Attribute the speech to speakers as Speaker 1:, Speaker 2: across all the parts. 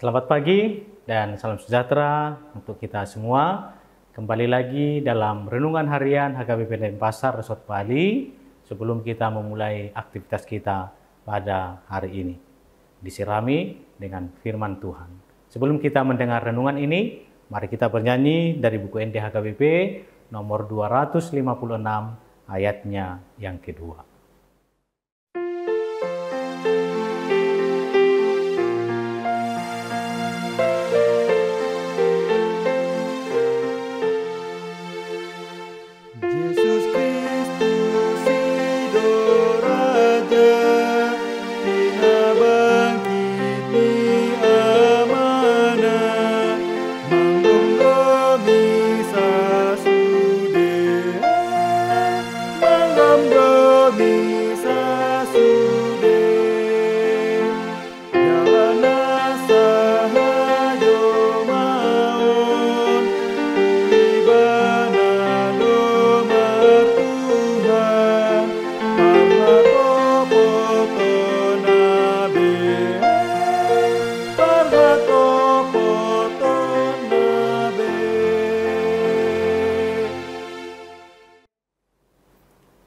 Speaker 1: Selamat pagi dan salam sejahtera untuk kita semua. Kembali lagi dalam Renungan Harian HKBP Denpasar Resort Bali sebelum kita memulai aktivitas kita pada hari ini. Disirami dengan firman Tuhan. Sebelum kita mendengar renungan ini, mari kita bernyanyi dari buku NT HKBP nomor 256 ayatnya yang kedua.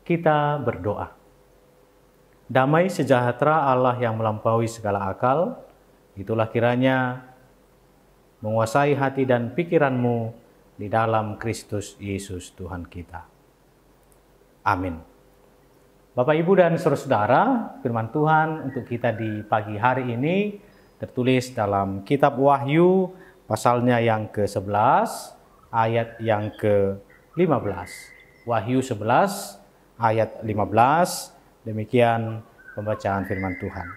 Speaker 1: Kita berdoa. Damai sejahtera Allah yang melampaui segala akal, itulah kiranya menguasai hati dan pikiranmu di dalam Kristus Yesus Tuhan kita. Amin. Bapak, Ibu, dan saudara-saudara, firman Tuhan untuk kita di pagi hari ini tertulis dalam kitab Wahyu, pasalnya yang ke-11, ayat yang ke-15. Wahyu 11, ayat 15, demikian pembacaan firman Tuhan.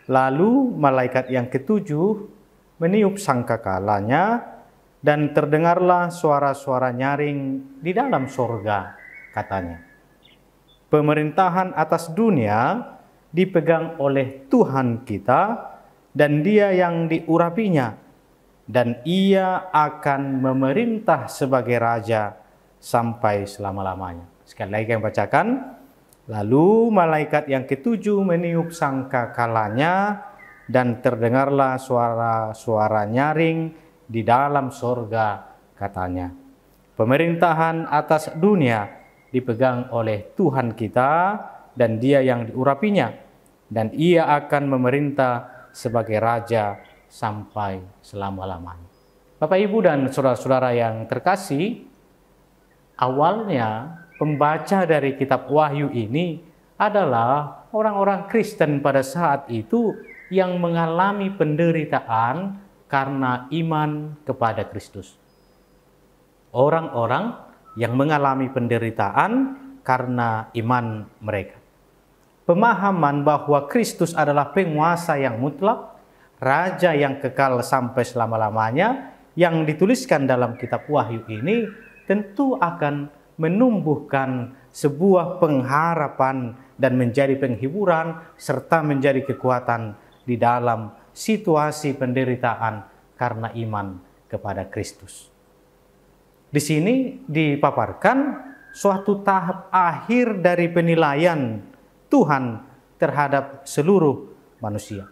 Speaker 1: Lalu malaikat yang ketujuh meniup sangkakalanya dan terdengarlah suara-suara nyaring di dalam sorga, katanya, pemerintahan atas dunia dipegang oleh Tuhan kita dan Dia yang diurapinya, dan Ia akan memerintah sebagai Raja sampai selama-lamanya. Sekali lagi yang bacakan. Lalu malaikat yang ketujuh meniup sangkakalanya dan terdengarlah suara-suara nyaring di dalam sorga, katanya, pemerintahan atas dunia dipegang oleh Tuhan kita dan Dia yang diurapinya, dan Ia akan memerintah sebagai Raja sampai selama-lamanya. Bapak, Ibu, dan saudara-saudara yang terkasih, awalnya pembaca dari kitab Wahyu ini adalah orang-orang Kristen pada saat itu yang mengalami penderitaan karena iman kepada Kristus. Orang-orang yang mengalami penderitaan karena iman mereka. Pemahaman bahwa Kristus adalah penguasa yang mutlak, Raja yang kekal sampai selama-lamanya, yang dituliskan dalam kitab Wahyu ini tentu akan menumbuhkan sebuah pengharapan dan menjadi penghiburan serta menjadi kekuatan di dalam situasi penderitaan karena iman kepada Kristus. Di sini dipaparkan suatu tahap akhir dari penilaian Tuhan terhadap seluruh manusia.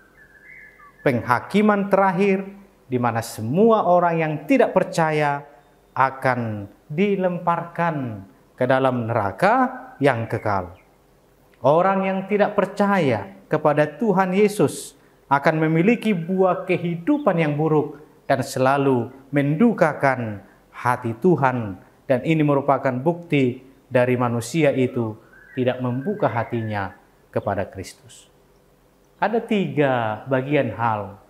Speaker 1: Penghakiman terakhir di mana semua orang yang tidak percaya akan dilemparkan ke dalam neraka yang kekal. Orang yang tidak percaya kepada Tuhan Yesus akan memiliki buah kehidupan yang buruk dan selalu mendukakan hati Tuhan, dan ini merupakan bukti dari manusia itu tidak membuka hatinya kepada Kristus. Ada 3 bagian hal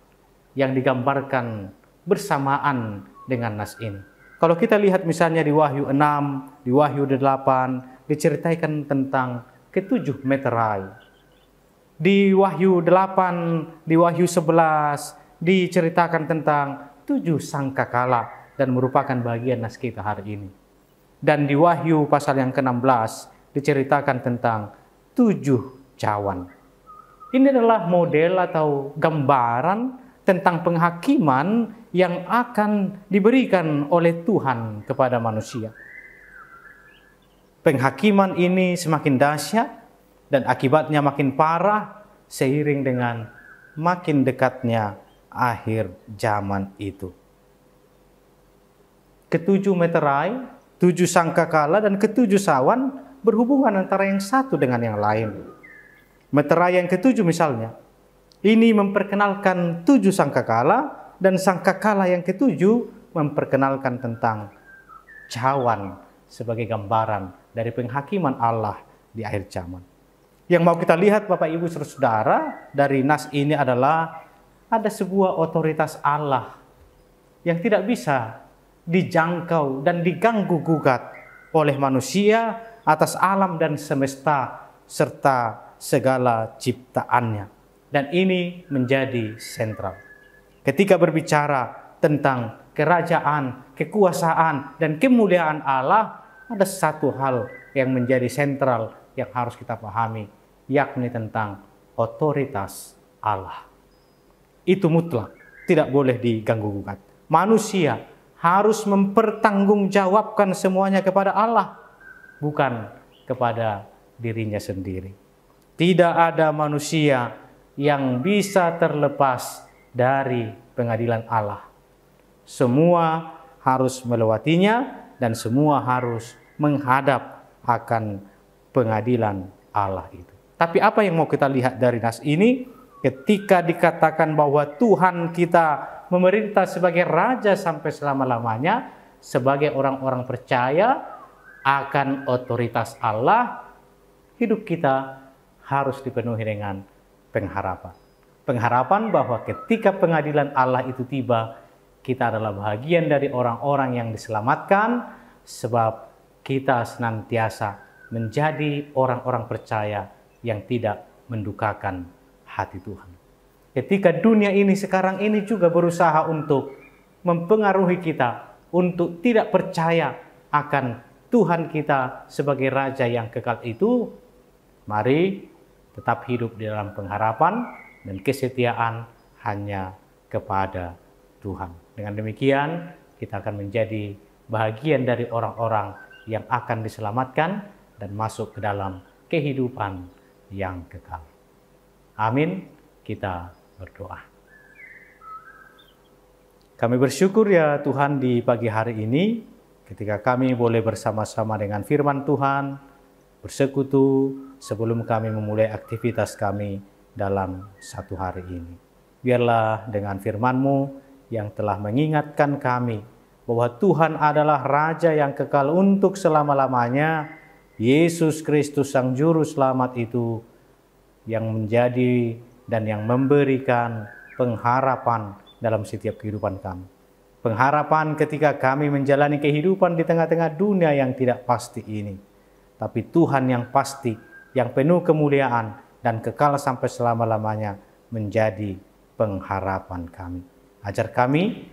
Speaker 1: yang digambarkan bersamaan dengan nas ini. Kalau kita lihat misalnya di Wahyu 6, di Wahyu 8, diceritakan tentang ke-7 meterai. Di Wahyu 8, di Wahyu 11, diceritakan tentang 7 sangkakala dan merupakan bagian nas kita hari ini. Dan di Wahyu pasal yang ke-16, diceritakan tentang 7 cawan. Ini adalah model atau gambaran tentang penghakiman yang akan diberikan oleh Tuhan kepada manusia. Penghakiman ini semakin dahsyat dan akibatnya makin parah seiring dengan makin dekatnya akhir zaman itu. Ketujuh meterai, tujuh sangkakala, dan ketujuh sawan berhubungan antara yang satu dengan yang lain. Meterai yang ketujuh misalnya, ini memperkenalkan tujuh sangkakala, dan sangkakala yang ketujuh memperkenalkan tentang cawan sebagai gambaran dari penghakiman Allah di akhir zaman. Yang mau kita lihat Bapak Ibu Saudara dari nas ini adalah ada sebuah otoritas Allah yang tidak bisa dijangkau dan diganggu gugat oleh manusia atas alam dan semesta serta segala ciptaannya. Dan ini menjadi sentral. Ketika berbicara tentang kerajaan, kekuasaan, dan kemuliaan Allah, ada satu hal yang menjadi sentral yang harus kita pahami, yakni tentang otoritas Allah. Itu mutlak, tidak boleh diganggu gugat. Manusia harus mempertanggungjawabkan semuanya kepada Allah, bukan kepada dirinya sendiri. Tidak ada manusia yang bisa terlepas dari pengadilan Allah. Semua harus melewatinya dan semua harus menghadap akan pengadilan Allah itu. Tapi apa yang mau kita lihat dari nas ini? Ketika dikatakan bahwa Tuhan kita memerintah sebagai raja sampai selama-lamanya, sebagai orang-orang percaya akan otoritas Allah, hidup kita harus dipenuhi dengan pengharapan. Pengharapan bahwa ketika pengadilan Allah itu tiba, kita adalah bahagian dari orang-orang yang diselamatkan, sebab kita senantiasa menjadi orang-orang percaya yang tidak mendukakan hati Tuhan. Ketika dunia ini sekarang ini juga berusaha untuk mempengaruhi kita, untuk tidak percaya akan Tuhan kita sebagai Raja yang kekal itu, mari tetap hidup di dalam pengharapan dan kesetiaan hanya kepada Tuhan. Dengan demikian, kita akan menjadi bahagian dari orang-orang yang akan diselamatkan dan masuk ke dalam kehidupan yang kekal. Amin. Kita berdoa. Kami bersyukur ya Tuhan di pagi hari ini, ketika kami boleh bersama-sama dengan firman Tuhan, bersekutu sebelum kami memulai aktivitas kami dalam satu hari ini. Biarlah dengan firman-Mu yang telah mengingatkan kami bahwa Tuhan adalah Raja yang kekal untuk selama-lamanya, Yesus Kristus Sang Juru Selamat itu yang menjadi dan yang memberikan pengharapan dalam setiap kehidupan kami. Pengharapan ketika kami menjalani kehidupan di tengah-tengah dunia yang tidak pasti ini. Tapi Tuhan yang pasti, yang penuh kemuliaan dan kekal sampai selama-lamanya menjadi pengharapan kami. Ajar kami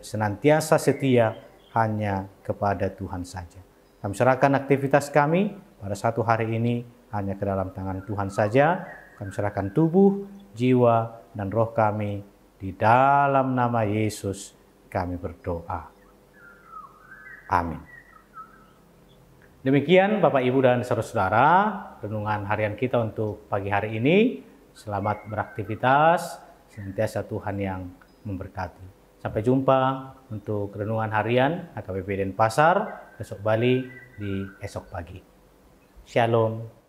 Speaker 1: senantiasa setia hanya kepada Tuhan saja. Kami serahkan aktivitas kami pada satu hari ini hanya ke dalam tangan Tuhan saja. Kami serahkan tubuh, jiwa, dan roh kami di dalam nama Yesus kami berdoa. Amin. Demikian Bapak, Ibu, dan saudara-saudara, renungan harian kita untuk pagi hari ini. Selamat beraktivitas, senantiasa Tuhan yang memberkati. Sampai jumpa untuk renungan harian AKBP Denpasar besok Bali di esok pagi. Shalom.